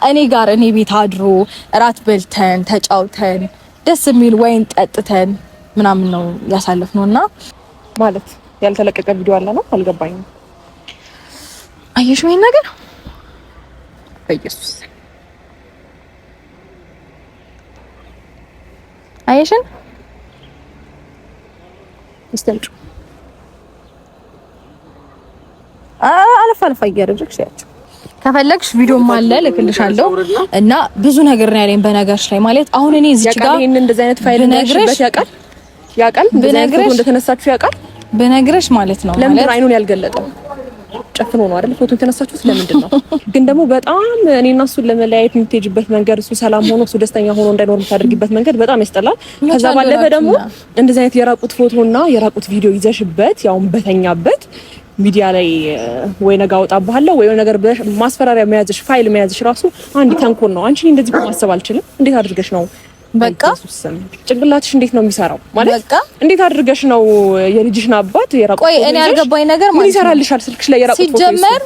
እኔ ጋር እኔ ቤት አድሮ እራት በልተን ተጫውተን ደስ የሚል ወይን ጠጥተን ምናምን ነው ያሳለፍነውና ማለት ያልተለቀቀ ቪዲዮ አለ ነው አልገባኝም። አየሽ ወይ ነገር በኢየሱስ አየሽን እስተምጩ አለፍ እያደረግሽ ያቸው ከፈለግሽ ቪዲዮም አለ ልክልሻለሁ እና ብዙ ነገር ነው ያለኝ በነገርሽ ላይ ማለት አሁን እኔ እዚህ ጋር ይሄን እንደዚህ አይነት ፋይል ነግረሽ ያውቃል እንደተነሳችሁ እንደተነሳችሁ ያውቃል በነገርሽ ማለት ነው ለምን አይኑን ያልገለጠው ጨፍኖ ነው አይደል ፎቶ የተነሳችሁት ለምንድን ነው ግን ደግሞ በጣም እኔና እሱን ለመለያየት የምትሄጂበት መንገድ እሱ ሰላም ሆኖ እሱ ደስተኛ ሆኖ እንዳይኖር የምታደርጊበት መንገድ በጣም ያስጠላል ከዛ ባለፈ ደግሞ እንደዚህ አይነት የራቁት ፎቶና የራቁት ቪዲዮ ይዘሽበት ያው በተኛበት ሚዲያ ላይ ወይ ነገ አወጣብሃለሁ ወይ ነገር ማስፈራሪያ መያዝሽ ፋይል መያዝሽ ራሱ አንድ ተንኮል ነው አንቺ እንደዚህ ማሰብ አልችልም እንዴት አድርገሽ ነው በቃ ጭንቅላትሽ እንዴት ነው የሚሰራው ማለት በቃ እንዴት አድርገሽ ነው የልጅሽን አባት የራቁት ቆይ እኔ አልገባኝ ነገር ማለት ምን ይሰራልሻል ስልክሽ ላይ የራቁት ፎቶ ሲጀመር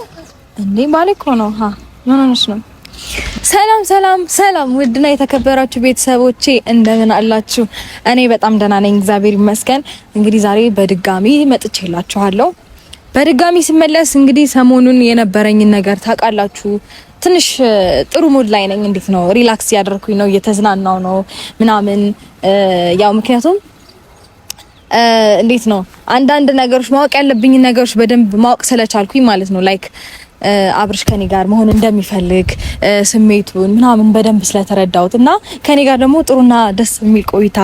እንዴ ማለት ነው ምን ሆነሽ ነው ሰላም ውድና የተከበራችሁ ቤተሰቦቼ እንደምን አላችሁ እኔ በጣም ደህና ነኝ እግዚአብሔር ይመስገን እንግዲህ ዛሬ በድጋሚ መጥቼላችኋለሁ በድጋሚ ሲመለስ እንግዲህ ሰሞኑን የነበረኝን ነገር ታውቃላችሁ ትንሽ ጥሩ ሙድ ላይ ነኝ እንዴት ነው ሪላክስ ያደርኩኝ ነው እየተዝናናው ነው ምናምን ያው ምክንያቱም እንዴት ነው አንዳንድ ነገሮች ማወቅ ያለብኝ ነገሮች በደንብ ማወቅ ስለቻልኩኝ ማለት ነው ላይክ አብርሽ ከኔ ጋር መሆን እንደሚፈልግ ስሜቱን ምናምን በደንብ ስለተረዳሁት እና ከኔ ጋር ደግሞ ጥሩና ደስ የሚል ቆይታ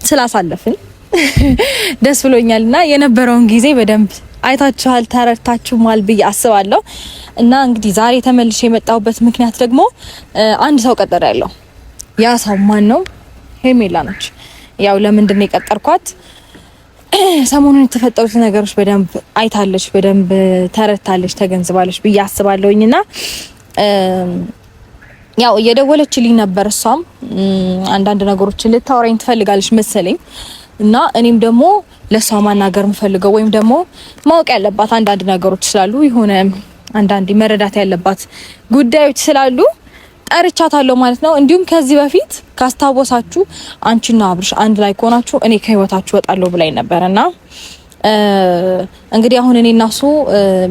ስላሳለፍን ደስ ብሎኛልና የነበረውን ጊዜ በደንብ አይታችኋል ተረድታችኋል ብዬ አስባለሁ እና እንግዲህ ዛሬ ተመልሼ የመጣሁበት ምክንያት ደግሞ አንድ ሰው ቀጠረ ያለው ያ ሰው ማን ነው ሄርሜላ ነች ያው ለምንድን ነው የቀጠርኳት ሰሞኑን የተፈጠሩት ነገሮች በደንብ አይታለች በደንብ ተረድታለች ተገንዝባለች ብዬ አስባለሁኝና ያው እየደወለችልኝ ነበር እሷም አንዳንድ ነገሮችን ልታወራኝ ትፈልጋለች መሰለኝ እና እኔም ደግሞ ለሷ ማናገር ምፈልገው ወይም ደግሞ ማወቅ ያለባት አንዳንድ ነገሮች ስላሉ የሆነ አንዳንድ መረዳት ያለባት ጉዳዮች ስላሉ ጠርቻታለሁ ማለት ነው እንዲሁም ከዚህ በፊት ካስታወሳችሁ አንቺና አብርሽ አንድ ላይ ሆናችሁ እኔ ከህይወታችሁ ወጣለሁ ብላኝ ነበርና እንግዲህ አሁን እኔና እሱ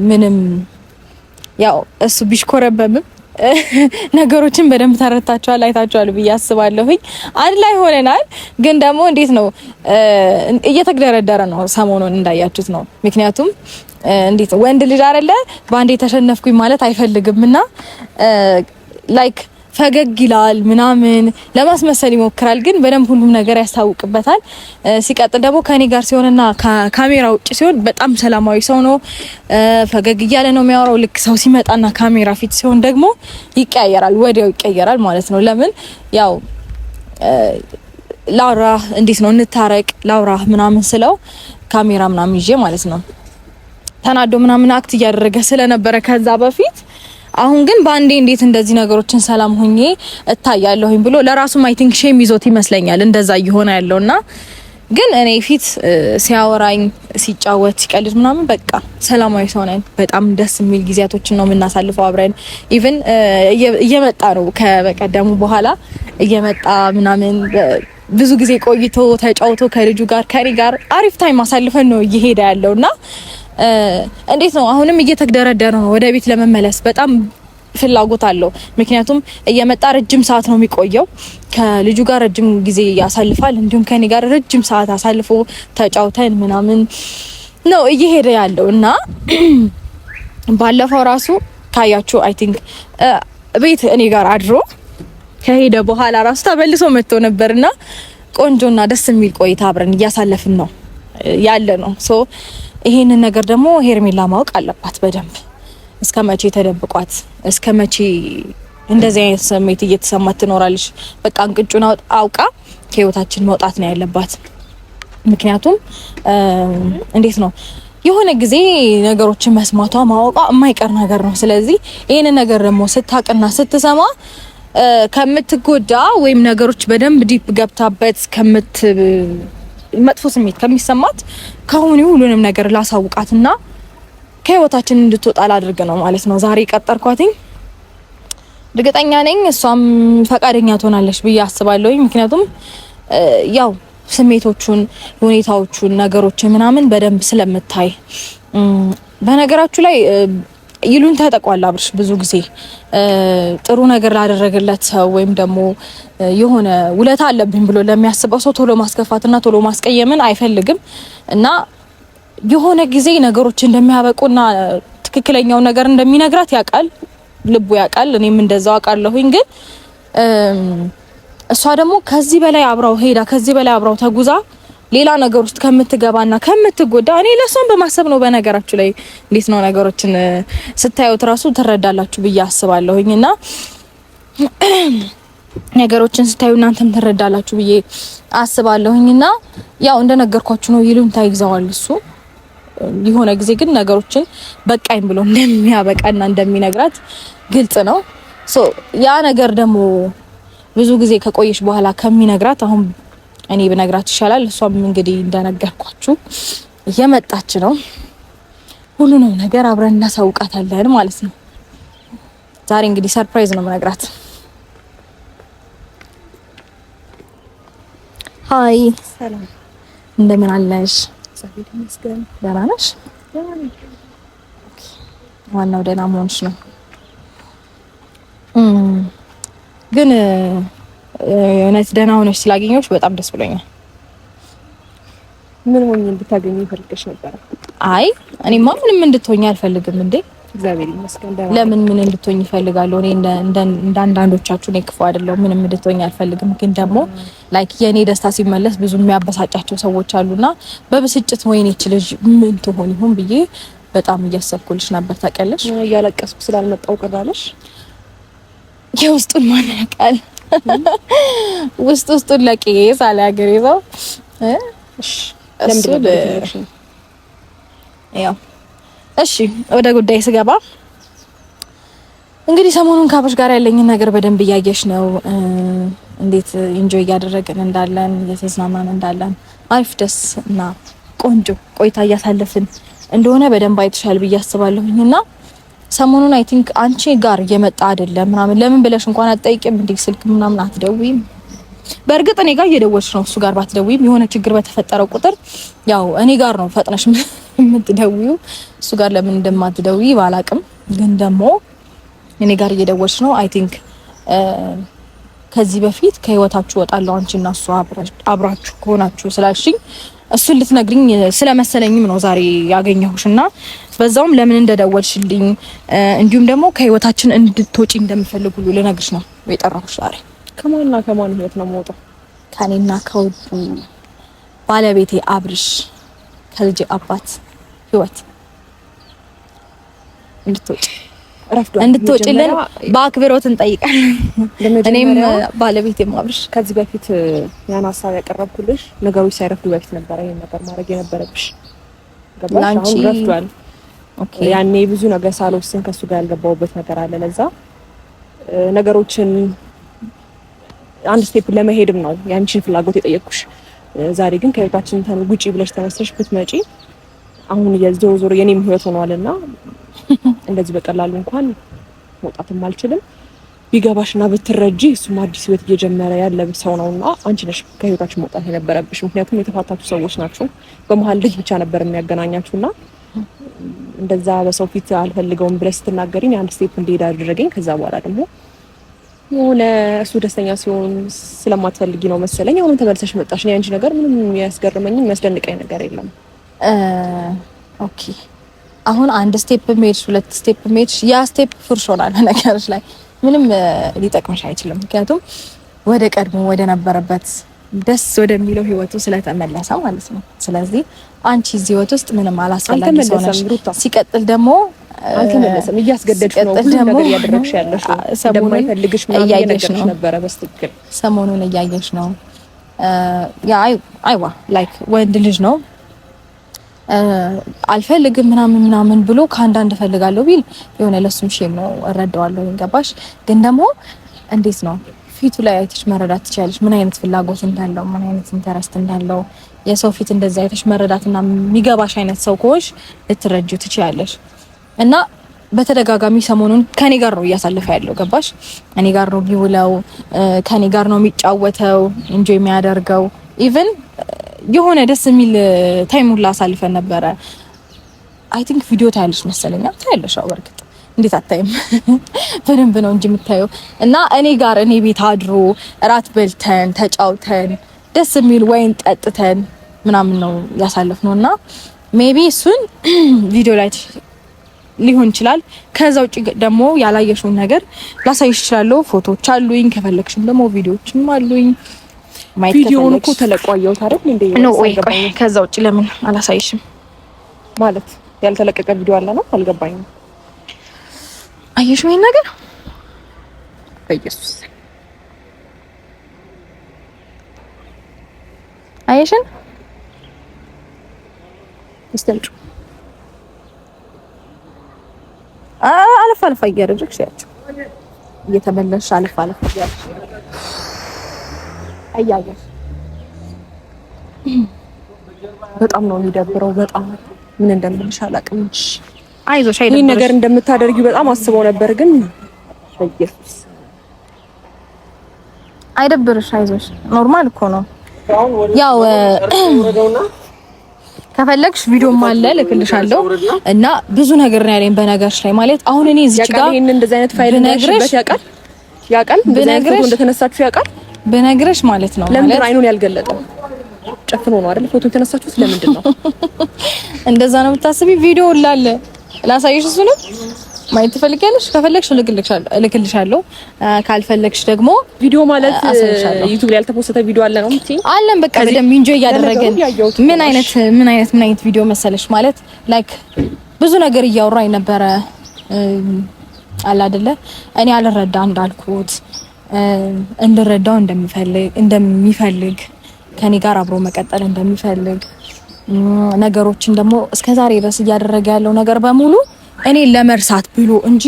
ምንም ያው እሱ ቢሽኮረበምም ነገሮችን በደንብ ተረታችኋል አይታችኋል ብዬ አስባለሁኝ አንድ ላይ ሆነናል ግን ደግሞ እንዴት ነው እየተግደረደረ ነው ሰሞኑን እንዳያችሁት ነው ምክንያቱም እንዴት ወንድ ልጅ አይደለ ባንዴ ተሸነፍኩኝ ማለት አይፈልግምና ላይክ ፈገግ ይላል ምናምን ለማስመሰል ይሞክራል ግን በደንብ ሁሉም ነገር ያስታውቅበታል ሲቀጥል ደግሞ ከኔ ጋር ሲሆንና ካሜራ ውጭ ሲሆን በጣም ሰላማዊ ሰው ነው ፈገግ እያለ ነው የሚያወራው ልክ ሰው ሲመጣና ካሜራ ፊት ሲሆን ደግሞ ይቀያየራል ወዲያው ይቀያየራል ማለት ነው ለምን ያው ላውራ እንዴት ነው እንታረቅ ላውራ ምናምን ስለው ካሜራ ምናምን ይዤ ማለት ነው ተናዶ ምናምን አክት እያደረገ ስለነበረ ከዛ በፊት አሁን ግን ባንዴ እንዴት እንደዚህ ነገሮችን ሰላም ሆኜ እታያለሁኝ ብሎ ለራሱም አይ ቲንክ ሼም ይዞት ይመስለኛል እንደዛ እየሆነ ያለውና ግን እኔ ፊት ሲያወራኝ ሲጫወት ሲቀልድ ምናምን በቃ ሰላማዊ ሰው ነን በጣም ደስ የሚል ጊዜያቶችን ነው የምናሳልፈው አብረን ኢቭን እየመጣ ነው ከበቀደሙ በኋላ እየመጣ ምናምን ብዙ ጊዜ ቆይቶ ተጫውቶ ከልጁ ጋር ከኔ ጋር አሪፍ ታይም አሳልፈን ነው እየሄደ ያለውና እንዴት ነው አሁንም እየተግደረደረ ነው ወደ ቤት ለመመለስ በጣም ፍላጎት አለው ምክንያቱም እየመጣ ረጅም ሰዓት ነው የሚቆየው ከልጁ ጋር ረጅም ጊዜ ያሳልፋል እንዲሁም ከኔ ጋር ረጅም ሰዓት አሳልፎ ተጫውተን ምናምን ነው እየሄደ ያለውና ባለፈው ራሱ ካያችሁ አይ ቲንክ ቤት እኔ ጋር አድሮ ከሄደ በኋላ ራሱ ተመልሶ መጥቶ ነበርና ቆንጆና ደስ የሚል ቆይታ አብረን እያሳለፍን ነው ያለ ነው ሶ ይሄንን ነገር ደግሞ ሄርሜላ ማወቅ አለባት በደንብ እስከመቼ ተደብቋት እስከመቼ እንደዚህ አይነት ስሜት እየተሰማት ትኖራለች በቃ እንቅጩን አውቃ ከህይወታችን መውጣት ነው ያለባት ምክንያቱም እንዴት ነው የሆነ ጊዜ ነገሮችን መስማቷ ማወቋ የማይቀር ነገር ነው ስለዚህ ይሄንን ነገር ደግሞ ስታቅና ስትሰማ ከምትጎዳ ወይም ነገሮች በደንብ ዲፕ ገብታበት መጥፎ ስሜት ከሚሰማት ከሆነ ሁሉንም ነገር ላሳውቃትና ከህይወታችን እንድትወጣ ላድርግ ነው ማለት ነው ዛሬ ቀጠርኳትኝ እርግጠኛ ነኝ እሷም ፈቃደኛ ትሆናለች ብዬ አስባለሁ። ምክንያቱም ያው ስሜቶቹን፣ ሁኔታዎቹን፣ ነገሮችን ምናምን በደንብ ስለምታይ በነገራችሁ ላይ ይሉን ተጠቋል አብርሽ ብዙ ጊዜ ጥሩ ነገር ላደረገለት ሰው ወይም ደግሞ የሆነ ውለታ አለብኝ ብሎ ለሚያስበው ሰው ቶሎ ማስከፋትና ቶሎ ማስቀየምን አይፈልግም እና የሆነ ጊዜ ነገሮች እንደሚያበቁና ትክክለኛው ነገር እንደሚነግራት ያውቃል፣ ልቡ ያውቃል። እኔም እንደዛው አውቃለሁኝ። ግን እሷ ደግሞ ከዚህ በላይ አብራው ሄዳ ከዚህ በላይ አብራው ተጉዛ ሌላ ነገር ውስጥ ከምትገባና ከምትጎዳ እኔ ለሷን በማሰብ ነው። በነገራችሁ ላይ እንዴት ነው ነገሮችን ስታዩት ራሱ ትረዳላችሁ ብዬ አስባለሁኝና ነገሮችን ስታዩ እናንተም ትረዳላችሁ ብዬ አስባለሁኝና ያው እንደነገርኳችሁ ነው። ይሉን ታይግዛዋል እሱ የሆነ ጊዜ ግን ነገሮችን በቃኝ ብሎ እንደሚያበቃና እንደሚነግራት ግልጽ ነው። ያ ነገር ደግሞ ብዙ ጊዜ ከቆየሽ በኋላ ከሚነግራት አሁን እኔ ብነግራት ይሻላል። እሷም እንግዲህ እንደነገርኳችሁ እየመጣች ነው። ሁሉንም ነገር አብረን እናሳውቃታለን ማለት ነው። ዛሬ እንግዲህ ሰርፕራይዝ ነው የምነግራት። ሃይ ሰላም፣ እንደምን አለሽ? እግዚአብሔር ይመስገን። ደህና ነሽ? ዋናው ደህና መሆንሽ ነው። ግን እውነት ደህና ሆነሽ ስላገኘሁሽ በጣም ደስ ብሎኛል። ምን ሆኜ እንድታገኝ ይፈልገሽ ነበር? አይ እኔማ ምንም እንድትሆኝ አልፈልግም እንዴ። እግዚአብሔር ይመስገን። ለምን ምን እንድትሆኝ ይፈልጋለሁ? እኔ እንደ አንዳንዶቻችሁ እኔ ክፉ አይደለሁም። ምንም እንድትሆኝ አልፈልግም። ግን ደግሞ ላይክ የኔ ደስታ ሲመለስ ብዙ የሚያበሳጫቸው ሰዎች አሉና በብስጭት ወይኔ እቺ ልጅ ምን ትሆን ይሆን ብዬ በጣም እያሰብኩልሽ ነበር። ታውቂያለሽ፣ እያለቀስኩ ስላልመጣው ቀራለሽ። የውስጡን ማን ያውቃል? ውስጡን ለቄስ አለ ሀገሬ ሰው። እሺ ወደ ጉዳይ ስገባ እንግዲህ ሰሞኑን ከአብርሽ ጋር ያለኝን ነገር በደንብ እያየሽ ነው። እንዴት ኢንጆይ እያደረግን እንዳለን እየተዝናናን እንዳለን አሪፍ ደስ እና ቆንጆ ቆይታ እያሳለፍን እንደሆነ በደንብ አይተሻል ብዬ አስባለሁኝና ሰሞኑን አይ ቲንክ አንቺ ጋር እየመጣ አይደለም ምናምን ለምን ብለሽ እንኳን አትጠይቂም እንዴ? ስልክ ምናምን አትደውይም? በእርግጥ እኔ ጋር እየደወልሽ ነው። እሱ ጋር ባትደውይም የሆነ ችግር በተፈጠረው ቁጥር ያው እኔ ጋር ነው ፈጥነሽ የምትደውይው። እሱ ጋር ለምን እንደማትደውይ ባላቅም ግን ደግሞ እኔ ጋር እየደወልሽ ነው። አይ ቲንክ ከዚህ በፊት ከህይወታችሁ ወጣለው አንቺና እሱ አብራችሁ ከሆናችሁ ስላልሽኝ እሱን ልትነግሪኝ ስለመሰለኝም ነው ዛሬ ያገኘሁሽና በዛውም ለምን እንደደወልሽልኝ እንዲሁም ደግሞ ከህይወታችን እንድትወጪ እንደምፈልግ ሁሉ ልነግርሽ ነው የጠራሁሽ ዛሬ። ከማንና ከማን ህይወት ነው የምወጣው? ከኔና ከውዱ ባለቤቴ አብርሽ ከልጅ አባት ህይወት እንድትወጪልን በአክብሮት እንጠይቃለን። እኔም ባለቤቴም አብርሽ ከዚህ በፊት ያን ሀሳብ ያቀረብኩልሽ ነገሮች ሳይረፍዱ በፊት ነበር ይሄን ነገር ማድረግ የነበረብሽ። ገባሽ? አሁን ረፍዷል። ኦኬ። ያኔ ብዙ ነገር ሳልወስን ከሱ ጋር ያልገባውበት ነገር አለ። ለዛ ነገሮችን አንድ ስቴፕ ለመሄድም ነው ያንቺን ፍላጎት የጠየቅኩሽ። ዛሬ ግን ከህይወታችን ውጪ ብለሽ ተነስተሽ ብትመጪ አሁን የዞሮ ዞሮ የኔም ህይወት ሆኗልና እንደዚህ በቀላሉ እንኳን መውጣትም አልችልም። ቢገባሽና ብትረጂ እሱም አዲስ ህይወት እየጀመረ ያለ ሰው ነውና አንቺ ነሽ ከህይወታችን መውጣት የነበረብሽ። ምክንያቱም የተፋታችሁ ሰዎች ናችሁ። በመሀል ልጅ ብቻ ነበር የሚያገናኛችሁና እንደዛ በሰው ፊት አልፈልገውም ብለሽ ስትናገሪኝ አንድ ስቴፕ እንድሄድ አደረገኝ። ከዛ በኋላ ደግሞ የሆነ እሱ ደስተኛ ሲሆን ስለማትፈልጊ ነው መሰለኝ አሁን ተመልሰሽ መጣሽ። ነው አንቺ ነገር ምንም የሚያስገርመኝም የሚያስደንቀኝ ነገር የለም። ኦኬ አሁን አንድ ስቴፕ ሜድሽ ሁለት ስቴፕ ሜድሽ ያ ስቴፕ ፍርሾናል ነገርሽ ላይ ምንም ሊጠቅምሽ አይችልም። ምክንያቱም ወደ ቀድሞ ወደ ነበረበት ደስ ወደሚለው ህይወቱ ስለተመለሰ ማለት ነው። ስለዚህ አንቺ እዚህ ህይወት ውስጥ ምንም አላስፈላጊ ሆነሽ ሲቀጥል ደግሞ አልተመለሰም እያስገደድሽ ነው ሁሉ ነገር ያደረግሽ ያለሽ እንደማይፈልግሽ ምናምን እያየሽ ነበር። በስትክክል ሰሞኑን እያየሽ ነው። ያ አይዋ ላይክ ወንድ ልጅ ነው አልፈልግም ምናምን ብሎ ከአንዳንድ እፈልጋለሁ ቢል የሆነ ለሱም ሼም ነው እረዳዋለሁ። ገባሽ? ግን ደግሞ እንዴት ነው ፊቱ ላይ አይተሽ መረዳት ትችያለሽ ምን አይነት ፍላጎት እንዳለው ምን አይነት ኢንተረስት እንዳለው። የሰው ፊት እንደዛ አይተሽ መረዳትና የሚገባሽ አይነት ሰው ከሆንሽ ልትረጂው ትችያለሽ። እና በተደጋጋሚ ሰሞኑን ከኔ ጋር ነው እያሳለፈ ያለው ገባሽ? እኔ ጋር ነው ቢውለው፣ ከኔ ጋር ነው የሚጫወተው፣ ኢንጆይ የሚያደርገው። ኢቭን የሆነ ደስ የሚል ታይም ሁላ አሳልፈን ነበረ። አይ ቲንክ ቪዲዮ ታያለሽ መሰለኝ። ታያለሽ? አዎ በርግጥ እንዴት አታይም? በደንብ ነው እንጂ የምታየው። እና እኔ ጋር እኔ ቤት አድሮ እራት በልተን ተጫውተን ደስ የሚል ወይን ጠጥተን ምናምን ነው ያሳለፍነው እና ሜቢ እሱን ቪዲዮ ላይ ሊሆን ይችላል። ከዛ ውጪ ደግሞ ያላየሽውን ነገር ላሳይሽ እችላለሁ። ፎቶዎች አሉኝ፣ ከፈለግሽም ደግሞ ቪዲዮዎችም አሉኝ። ማየት ቪዲዮውን እኮ ተለቋየው ታረክ እንዴ? ነው ወይ? ከዛ ውጪ ለምን አላሳይሽም? ማለት ያልተለቀቀ ቪዲዮ አለ ነው? አልገባኝም። አየሽው ይሄን ነገር? በኢየሱስ አየሽን? እስተምጩ አለፍ አለፍ እያደረግሽ ያቸው እየተመለሽ አለፍ አለፍ እያደረግሽ አያየሽ። በጣም ነው የሚደብረው። በጣም ምን እንደምልሽ አላውቅም። አይዞሽ፣ ይሄን ነገር እንደምታደርጊው በጣም አስበው ነበር፣ ግን በኢየሱስ አይደብርሽ። አይዞሽ፣ ኖርማል እኮ ነው። ያው ከፈለግሽ ቪዲዮም አለ ልክልሻለሁ እና ብዙ ነገር ነው ያለኝ በነገርሽ ላይ ማለት አሁን እኔ እዚህ ጋር ይሄን እንደዚህ አይነት ፋይል ነግረሽ ያውቃል በነገርሽ እንደተነሳችሁ ያውቃል በነገርሽ ማለት ነው። ለምን አይኑን ያልገለጠው? ጨፍኖ ነው አይደል ፎቶ የተነሳችሁት? ለምንድን ነው እንደዛ ነው የምታስቢ? ቪዲዮ ላለ ላሳይሽ እሱ ነው ማየት ትፈልጊያለሽ? ከፈለግሽ ልክልሻለሁ፣ ካልፈለግሽ ደግሞ ቪዲዮ ማለት ዩቲዩብ ላይ ያልተፖሰተ ቪዲዮ አለ ነው የምትይኝ? አለን በቃ በደንብ ኢንጆይ እያደረገን ምን አይነት ቪዲዮ መሰለሽ ማለት ላይክ ብዙ ነገር እያወራኝ ነበረ አለ አይደለ? እኔ አልረዳ እንዳልኩት እንድረዳው እንደሚፈልግ ከኔ ጋር አብሮ መቀጠል እንደሚፈልግ ነገሮችን ደግሞ እስከዛሬ ድረስ እያደረገ ያለው ነገር በሙሉ እኔ ለመርሳት ብሎ እንጂ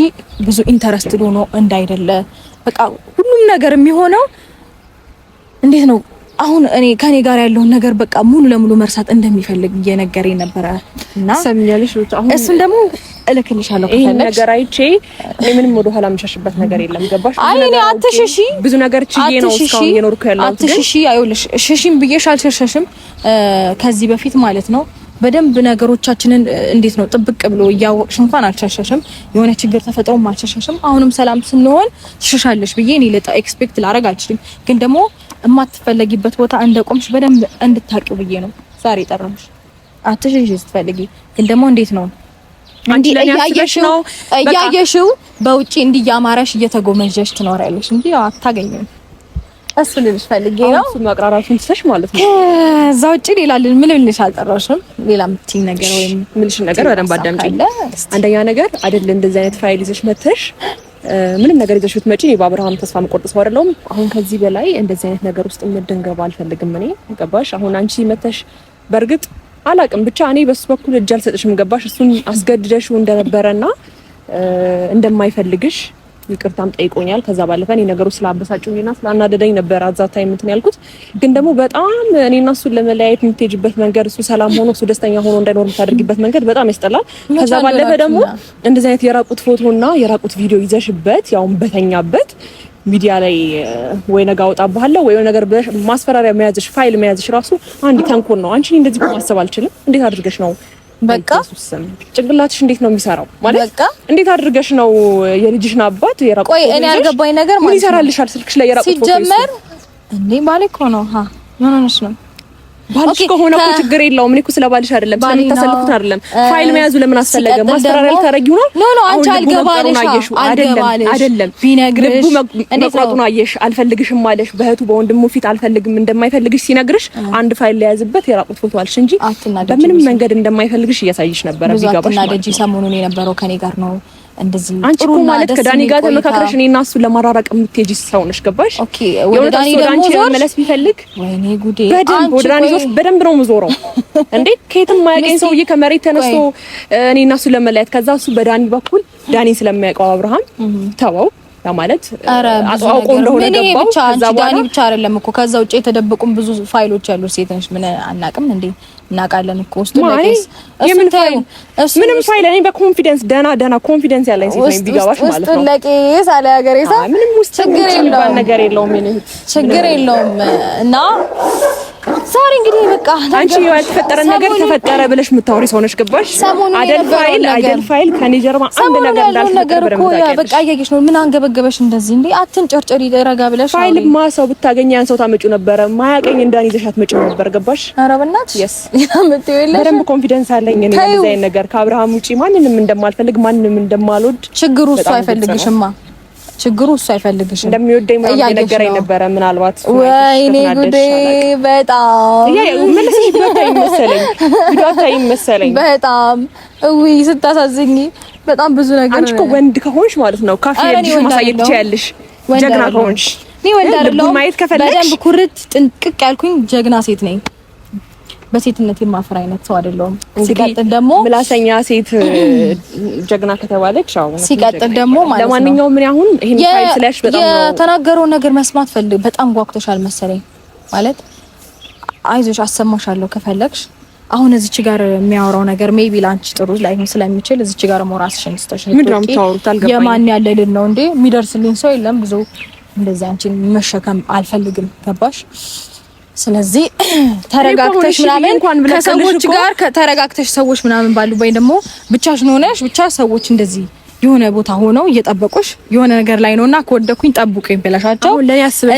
ብዙ ኢንተረስትድ ሆኖ እንዳይደለ በቃ ሁሉም ነገር የሚሆነው እንዴት ነው አሁን እኔ ከኔ ጋር ያለውን ነገር በቃ ሙሉ ለሙሉ መርሳት እንደሚፈልግ እየነገረኝ ነበረ እና ሰምኛለሽ። አሁን እሱን ደግሞ እልክልሻለሁ። ይሄን ነገር አይቼ እኔ ምንም ወደ ኋላ የምሸሽበት ነገር የለም። ገባሽ? አይ እኔ አትሽሺ፣ ብዙ ነገር ችዬ ነው እስካሁን እየኖርኩ ያለሁት። አትሽሺ፣ አይውልሽ ሽሺም ብዬሽ አልሸሸሽም ከዚህ በፊት ማለት ነው። በደንብ ነገሮቻችንን እንዴት ነው ጥብቅ ብሎ እያወቅሽ እንኳን አልሸሸሽም። የሆነ ችግር ተፈጥሮም አልሸሸሽም። አሁንም ሰላም ስንሆን ትሸሻለሽ ብዬ እኔ ኤክስፔክት ላደርግ አልችልም። ግን ደግሞ የማትፈለጊበት ቦታ እንደቆምሽ በደንብ እንድታቂው ብዬ ነው ዛሬ ጠራሽ። አትሽሺ ስትፈልጊ ግን ደግሞ እንዴት ነው አንዲ እያየሽው በውጪ እንዲያማራሽ እየተጎመጀሽ ትኖሪያለሽ እንጂ አታገኙም። እሱ ልልሽ ፈልጌ ነው። እሱ ማቅራራቱን ትሰሽ ማለት ነው። ከዛ ውጪ ሌላ ምን ልልሽ አልጠራሽም። ሌላ የምትይኝ ነገር ወይም ምልሽ ነገር በደንብ አዳምጪኝ። አንደኛ ነገር አይደል እንደዚህ አይነት ፋይል ይዘሽ መተሽ ምንም ነገር ይዘሽ ብትመጪ እኔ በአብርሃም ተስፋ መቆርጥ ሰው አይደለሁም። አሁን ከዚህ በላይ እንደዚህ አይነት ነገር ውስጥ እንድንገባ አልፈልግም። እኔ ገባሽ? አሁን አንቺ መተሽ በእርግጥ አላቅም ብቻ እኔ በሱ በኩል እጅ አልሰጥሽም። ገባሽ? እሱን አስገድደሽው እንደነበረና እንደማይፈልግሽ ይቅርታም ጠይቆኛል። ከዛ ባለፈ እኔ ነገሩ ስላበሳጩኝና ስላናደደኝ ነበር አዛታ የምትን ያልኩት። ግን ደግሞ በጣም እኔና እሱን ለመለያየት የምትሄጂበት መንገድ እሱ ሰላም ሆኖ እሱ ደስተኛ ሆኖ እንዳይኖር የምታደርጊበት መንገድ በጣም ያስጠላል። ከዛ ባለፈ ደግሞ እንደዚህ አይነት የራቁት ፎቶና የራቁት ቪዲዮ ይዘሽበት ያውም በተኛበት ሚዲያ ላይ ወይ ነገ አወጣብሃለሁ ወይ ነገር ማስፈራሪያ መያዝሽ ፋይል መያዝሽ ራሱ አንድ ተንኮል ነው። አንቺ እንደዚህ ማሰብ አልችልም። እንዴት አድርገሽ ነው በቃ ጭንቅላትሽ እንዴት ነው የሚሰራው? ማለት በቃ እንዴት አድርገሽ ነው የልጅሽን አባት የራቁት? ቆይ እኔ አልገባኝ ነገር ማለት ምን ይሰራልሻል ስልክሽ ላይ የራቁት ፎቶ ሲጀመር እንዴ? ባሌ እኮ ነው። ምን ሆነሽ ነው? ባልሽ ከሆነ እኮ ችግር የለውም። እኔ እኮ ስለባልሽ አይደለም ስለምታሰልፉት አይደለም። ፋይል መያዙ ለምን አስፈለገ? ማስፈራሪያ ልታረጊው ነው? ኖ አንቺ አልገባልሽ አይደለም ቢነግርሽ መቁረጡን አየሽ፣ አልፈልግሽም ማለሽ በእህቱ በወንድሙ ፊት አልፈልግም እንደማይፈልግሽ ሲነግርሽ አንድ ፋይል ለያዝበት የራቁት ፎቶ አልሽ እንጂ በምንም መንገድ እንደማይፈልግሽ እያሳይሽ ነበር። ቢጋባሽ እና ደጂ ሰሞኑን የነበረው ከኔ ጋር ነው። እንደዚህ አንቺ እኮ ማለት ከዳኒ ጋር ተመካክረሽ እኔና እሱን ለማራራቅ የምትሄጂ ሰው ነሽ። ገባሽ? ኦኬ ወደ ዳኒ ደግሞ መለስ ቢፈልግ ወይኔ ጉዴ ወደ ዳኒ ዞር በደንብ ነው የምዞረው እንዴ። ከየትም ማያውቀኝ ሰውዬ ከመሬት ተነስቶ እኔና እሱ ለመለያየት ከዛ እሱ በዳኒ በኩል ዳኒ ስለማያውቀው አብርሃም ተወው ያ ማለት አውቆ እንደሆነ ገባው። ከዛ ዳኒ ብቻ አይደለም እኮ ከዛ ውጪ የተደበቁም ብዙ ፋይሎች ያሉ ሴት ነሽ። ምን አናቅም እንዴ? እናውቃለን እኮ ውስጡ ምንም ፋይል እኔ በኮንፊደንስ ደና ኮንፊደንስ ያለኝ ሴት ነኝ ቢገባሽ ማለት ነው። ውስጡ ለቄስ አለ ያገሬሳ ምንም ውስጥ ነገር የለውም ችግር የለውም። እና ዛሬ እንግዲህ በቃ አንቺ ያልተፈጠረ ነገር ተፈጠረ ብለሽ የምታወሪ ሰው ነሽ። ገባሽ? አይደል ፋይል ከኔ ጀርባ አንድ ነገር እንዳልተፈጠረ በቃ አያየሽ ነው። ምን አንገበገበሽ እንደዚህ እንዴ? አትንጨርጨሪ ረጋ ብለሽ ፋይል ሰው ብታገኝ ያን ሰው ታመጪው ነበረ። ማያቀኝ እንዳን ይዘሽ አትመጪው ነበር። ገባሽ? ኧረ በእናትሽ yes ያመጣው የለሽ። በደንብ ኮንፊደንስ አለኝ እኔ እንደዚህ አይነት ነገር ከአብርሃም ውጪ ማንንም እንደማልፈልግ ማንንም እንደማልወድ። ችግሩ እሱ አይፈልግሽማ። ችግሩ እሱ አይፈልግሽም። እንደሚወደኝ ማለት የነገረኝ ነበረ። ምናልባት ወይኔ ጉዴ በጣም መልሰሽ ቢዶታይ መሰለኝ በጣም ውይ ስታሳዝኝ በጣም ብዙ ነገር። አንቺ እኮ ወንድ ከሆንሽ ማለት ነው ካፌ ልጅ ማሳየት ትችያለሽ። ጀግና ከሆንሽ እኔ ወንድ አይደለሁም። ማየት ከፈለግሽ በደንብ ኩርት ጥንቅቅ ያልኩኝ ጀግና ሴት ነኝ። በሴትነት የማፈር አይነት ሰው አይደለሁም። ሲቀጥል ደግሞ ምላሰኛ ሴት ጀግና ከተባለች ሲቀጥል ደግሞ ማለት ነው። ለማንኛውም ምን አሁን ይሄን ፋይል ስለሽ በጣም የተናገረው ነገር መስማት ፈልግ በጣም ጓጉተሻል መሰለኝ። ማለት አይዞሽ አሰማሻለሁ ከፈለግሽ። አሁን እዚች ጋር የሚያወራው ነገር ሜቢ ላንቺ ጥሩ ላይሆን ስለሚችል እዚች ጋር ሞራስሽን ስተሽ የማን ያለልን ነው እንዴ? የሚደርስልኝ ሰው የለም ብዙ እንደዚህ አንቺን መሸከም አልፈልግም። ገባሽ? ስለዚህ ተረጋግተሽ ምናምን ከሰዎች ጋር ተረጋግተሽ ሰዎች ምናምን ባሉ ወይ ደግሞ ብቻሽን ሆነሽ ብቻ ሰዎች እንደዚህ የሆነ ቦታ ሆነው እየጠበቁሽ የሆነ ነገር ላይ ነውና ከወደኩኝ ጠብቁኝ ብለሻቸው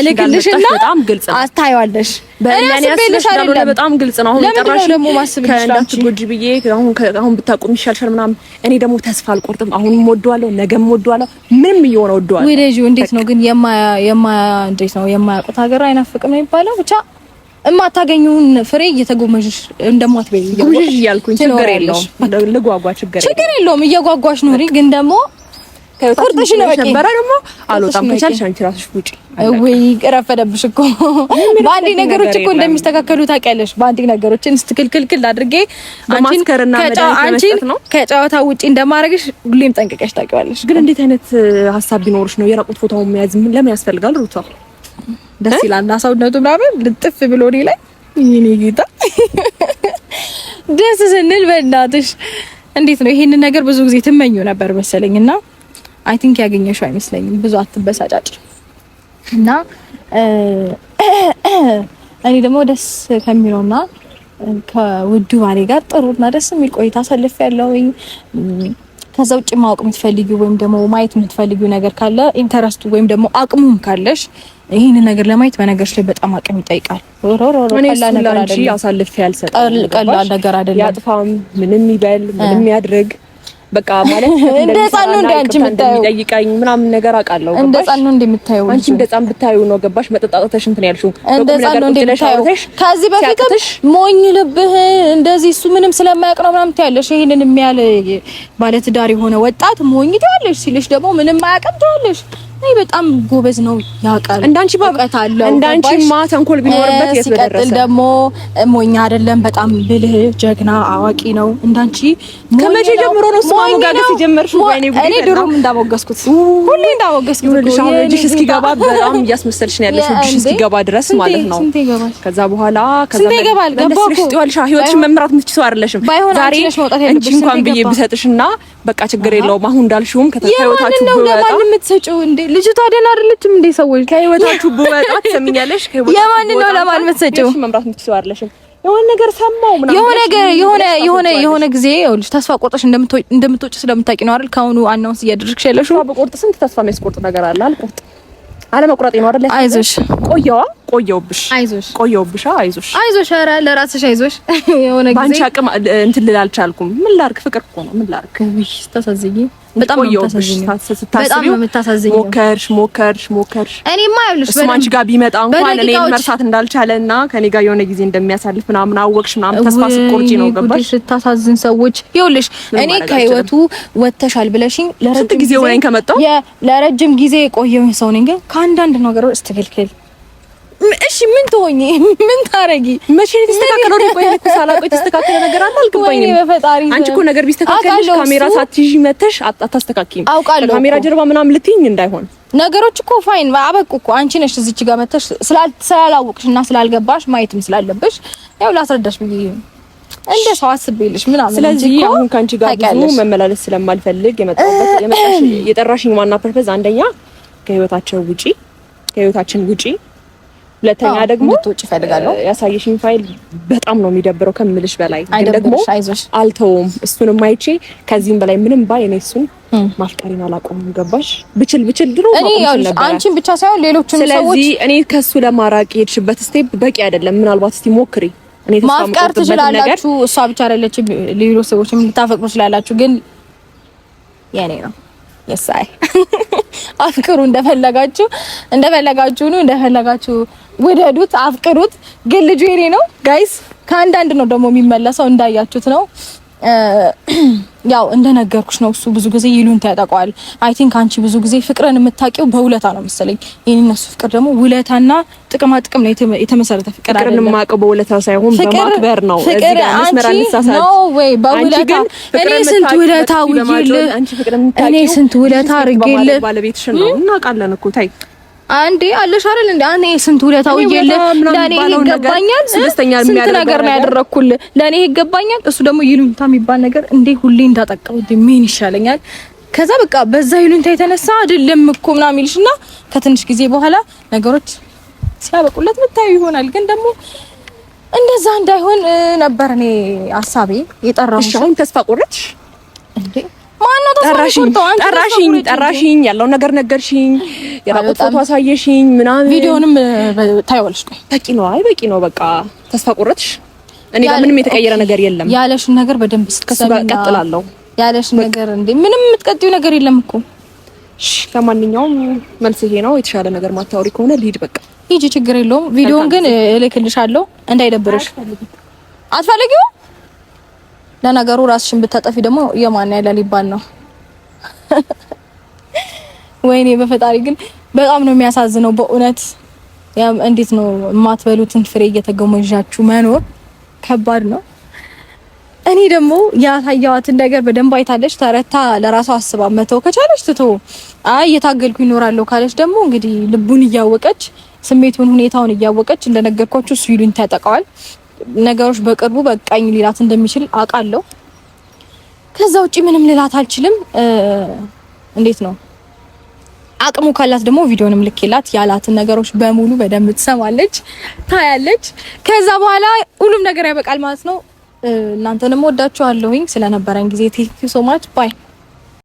እልክልሽና በጣም ግልጽ ነው አታዩዋለሽ። በእኔ ያስፈልሻል በጣም ግልጽ ነው። አሁን ተራሽ ደግሞ ማስብሽ እንዳትጎጂ ብዬ አሁን ብታቆም ይሻልሻል ምናምን። እኔ ደግሞ ተስፋ አልቆርጥም። አሁንም ወደዋለሁ፣ ነገም ወደዋለሁ፣ ምንም እየሆነ ወደዋለሁ። ወደጂው እንዴት ነው ግን እንዴት ነው የማያውቁት ሀገር አይናፍቅም ነው የሚባለው። ብቻ እማታገኙን ፍሬ እየተጎመዥሽ እንደማትበይ ጎመዥሽ እያልኩኝ ችግር የለውም ልጓጓ ችግር የለውም እየጓጓሽ ኑሪ። ግን ደግሞ ቁርጥሽ ነው በቂ ነበር። ደግሞ አልወጣም ከቻልሽ አንቺ ራስሽ ውጪ። ወይ ቀረፈደብሽ እኮ ባንዲ ነገሮች እኮ እንደሚስተካከሉ ታውቂያለሽ። ባንዲ ነገሮችን ስትክልክልክል አድርጌ አንቺን ከጨዋታ ውጪ እንደማረግሽ ሁሌም ጠንቅቀሽ ታውቂዋለሽ። ግን እንዴት አይነት ሀሳብ ቢኖርሽ ነው የራቁት ፎቶውን መያዝ ለምን ያስፈልጋል? ሩታ ደስ ይላል ሰውነቱ ምናምን ልጥፍ ብሎ እኔ ላይ ይሄኔ ጌታ ደስ ስንል በእናትሽ እንዴት ነው ይሄንን ነገር ብዙ ጊዜ ትመኙ ነበር መሰለኝና አይ ቲንክ ያገኘሽው አይመስለኝም። ብዙ አትበሳጫጭ እና እኔ ደግሞ ደስ ከሚለውና ከውዱ ባሌ ጋር ጥሩና ደስ የሚል ቆይታ አሳልፌያለሁኝ። ከዛ ውጭ ማወቅ የምትፈልጊው ወይም ደግሞ ማየት የምትፈልጊው ነገር ካለ ኢንተረስቱ ወይም ደግሞ አቅሙም ካለሽ ይሄን ነገር ለማየት በነገርሽ ላይ በጣም አቅም ይጠይቃል። ቀላል ነገር አይደለም። አሳልፌ ያልሰጠው ቀላል ነገር አይደለም። ያጥፋም ምንም ይበል ምንም ያድርግ በቃ ማለት እንደ ህፃን ነው አንቺ የምታየው የሚጠይቀኝ ምናምን ነገር አውቃለሁ። እንደ ህፃን ነው እንደምታየው አንቺ እንደ ህፃን ብታዩ ነው ገባሽ? መጠጣጣተሽ እንትን ያልሽው እንደ ህፃን ነው እንደምታየው። ከዚህ በፊትም ሞኝ ልብህ እንደዚህ እሱ ምንም ስለማያውቅ ነው ምናምን ትያለሽ። ይሄንን የሚያል ባለ ትዳር የሆነ ወጣት ሞኝ ትያለሽ ሲልሽ ደግሞ ምንም አያውቅም ትያለሽ። አይ በጣም ጎበዝ ነው ያውቃል። እንዳንቺ ባቀት አለ እንዳንቺማ ተንኮል ቢኖርበት የተደረሰ ሲቀጥል ደግሞ ሞኝ አይደለም በጣም ብልህ ጀግና አዋቂ ነው። እንዳንቺ ከመቼ ጀምሮ ነው ማሞጋገስ የጀመርሽው? ባይኔ ጉዴ እኔ ድሮም እንዳሞገስኩት ሁሌ እንዳሞገስኩት ልጅ ልጅ እስኪገባ በጣም እያስመሰልሽ ነው ያለሽ። ልጅ እስኪገባ ድረስ ማለት ነው። ከዛ በኋላ ከዛ ይገባል ገባኩ ይወልሽ ህይወትሽን መምራት የምትችይው አይደለሽም። ዛሬ አንቺ እንኳን ብዬ ብሰጥሽና በቃ ችግር የለውም። አሁን እንዳልሽውም ከተታዩታችሁ በጣም ለማንም የምትሰጪው እንዴ ልጅቷ ደህና አይደለችም እንዴ? ሰዎች ከህይወታችሁ በወጣት ሰምኛለሽ። የማን ነው ለማን የምትሰጪው? መምራት የምትችይው አይደለሽም። የሆነ ነገር ሰማው ምናምን የሆነ ጊዜ ይኸውልሽ ተስፋ ቆርጠሽ እንደምትወጪ ስለምታውቂ ነው አይደል? ካሁኑ አናውንስ እያደረግሽ ያለሽው። በቆርጥ ስንት ተስፋ የሚያስቆርጥ ነገር አለ። አልቆርጥ አለመቁረጥ ነው አይደል? አይዞሽ ቆየውብሽ አይዞሽ። ኧረ ለራስሽ አይዞሽ። የሆነ ጊዜ ባንቺ አቅም እንትን ልል አልቻልኩም። ምን ላድርግ? ፍቅር እኮ ነው። ምን ላድርግ? ውይ ተሳዝኝ። በጣም የምታሳዝኝ ሞከርሽ። እኔማ ይኸውልሽ በአንቺ ጋር ቢመጣ እንኳን እኔ መርሳት እንዳልቻለና ከኔ ጋር የሆነ ጊዜ እንደሚያሳልፍ ምናምን አወቅሽ ምናምን ተስፋ ስትቆርጪ ነው ገባሽ? ስታሳዝን ሰዎች ይኸውልሽ እኔ ከህይወቱ ወጥተሻል ብለሽኝ ለረጅም ጊዜ ሆነኝ ከመጣሁ ለረጅም ጊዜ የቆየሁኝ ሰው ነኝ። ግን ከአንዳንድ ነገሮች ስትክልክል እሺ ምን ትሆኚ? ምን ታረጊ? መቼ ተስተካከለው? ቆይ እኮ ሳላቆይ ተስተካከለ ነገር አለ አልገባኝም። አንቺ እኮ ነገር ቢስተካከልሽ ካሜራ ሳትይዢ መተሽ አታስተካክይም። ካሜራ ጀርባ ምናምን ልትይኝ እንዳይሆን ነገሮች እኮ ፋይን አበቁ እኮ። አንቺ ነሽ እዚች ጋር መተሽ ስላላወቅሽና ስላልገባሽ ማየትም ስላለብሽ ያው ላስረዳሽ ብዬ እንደ ሰው አስቤልሽ ምናምን። ስለዚህ አሁን ካንቺ ጋር ብዙ መመላለስ ስለማልፈልግ የጠራሽኝ ዋና ፐርፐዝ አንደኛ ከህይወታችን ውጪ፣ ሁለተኛ ደግሞ ልትወጪ እፈልጋለሁ። ያሳየሽኝ ፋይል በጣም ነው የሚደብረው ከምልሽ በላይ። ግን ደግሞ አልተውም። እሱንም አይቼ ከዚህም በላይ ምንም ባይ እኔ እሱን ማፍቀሪን አላቆምም። ገባሽ? ብችል ድሮ ማቆም ነበር። አንቺን ብቻ ሳይሆን ሌሎችም ሰዎች። ስለዚህ እኔ ከሱ ለማራቅ የሄድሽበት ስቴፕ በቂ አይደለም። ምናልባት እስቲ ሞክሪ። እኔ ማፍቀር ትችላላችሁ። እሷ ብቻ አይደለችም፣ ሌሎች ሰዎችም ልታፈቅሩ ትችላላችሁ። ግን የኔ ነው የሳይ አፍቅሩ፣ እንደፈለጋችሁ ነው፣ እንደፈለጋችሁ ውደዱት፣ አፍቅሩት። ግን ልጁ የኔ ነው ጋይስ። ከአንዳንድ ነው ደግሞ የሚመለሰው፣ እንዳያችሁት ነው። ያው እንደነገርኩሽ ነው። እሱ ብዙ ጊዜ ይሉንታ ያጠቃዋል። አይ ቲንክ አንቺ ብዙ ጊዜ ፍቅርን የምታውቂው በውለታ ነው መሰለኝ። የእነሱ ፍቅር ደግሞ ውለታና ጥቅማ ጥቅም ነው የተመሰረተ ፍቅር አይደለም። ፍቅርን የማውቀው በውለታ ሳይሆን በማክበር ነው። እዚህ ጋር መስመር አንሳሳት ነው ወይ በውለታ? እኔ ስንት ውለታ ውዬልህ፣ እኔ ስንት ውለታ አድርጌልህ ባለቤትሽ ነው እናውቃለን እኮ ታይ አንዴ አለሽ አይደል እንዴ? እኔ ስንት ውለታው ይየለ ለኔ ይገባኛል። ስንት ነገር ነው ያደረኩልህ፣ ለኔ ይገባኛል። እሱ ደግሞ ይሉንታ የሚባል ነገር እንዴ ሁሌ እንዳጠቃው ምን ይሻለኛል? ከዛ በቃ በዛ ይሉንታ የተነሳ አይደለም እኮ ምናምን ይልሽና ከትንሽ ጊዜ በኋላ ነገሮች ሲያበቁለት ምታዩ ይሆናል። ግን ደግሞ እንደዛ እንዳይሆን ነበር እኔ ሐሳቤ የጠራሁሽ። አሁን ተስፋ ቆረጥሽ እንዴ? ማነው ጠራሽኝ፣ ያለው ነገር ነገርሽኝ፣ የራቆት ፎቶ አሳየሽኝ ምናምን፣ ቪዲዮንም ታይዋለሽ። ቆይ በቂ ነው በቃ ተስፋ ቆረጥሽ። እኔ ጋር ምንም የተቀየረ ነገር የለም። ያለሽን ነገር በደንብ ስትሰሚና ቀጥላለሁ። ያለሽን ነገር እንዴ ምንም የምትቀጥዩ ነገር የለም እኮ። እሺ ለማንኛውም መልስ ይሄ ነው። የተሻለ ነገር ማታወሪ ከሆነ ልሂድ በቃ። ሂጂ፣ ችግር የለውም። ቪዲዮውን ግን እልክልሻለሁ እንዳይደብርሽ። አትፈልጊው? ለነገሩ ራስሽን ብታጠፊ ደግሞ የማን ያለ ሊባል ነው። ወይኔ በፈጣሪ ግን በጣም ነው የሚያሳዝነው በእውነት። እንዴት ነው የማትበሉትን ፍሬ እየተገመዣችሁ መኖር ከባድ ነው። እኔ ደግሞ ያታያዋትን ነገር በደንብ አይታለች፣ ተረታ፣ ለራሷ አስባ መተው ከቻለች ትተው፣ አይ እየታገልኩ ይኖራለሁ ካለች ደግሞ እንግዲህ ልቡን እያወቀች ስሜቱን ሁኔታውን እያወቀች እንደነገርኳችሁ እሱ ይሉኝ ታጠቃዋል። ነገሮች በቅርቡ በቃኝ ሊላት እንደሚችል አውቃለሁ። ከዛ ውጪ ምንም ልላት አልችልም። እንዴት ነው አቅሙ ካላት ደግሞ ቪዲዮንም ልክላት ያላትን ነገሮች በሙሉ በደንብ ትሰማለች፣ ታያለች። ከዛ በኋላ ሁሉም ነገር ያበቃል ማለት ነው። እናንተንም ወዳችኋለሁኝ ስለነበረን ጊዜ ቴንክ ዩ ሶ ማች ባይ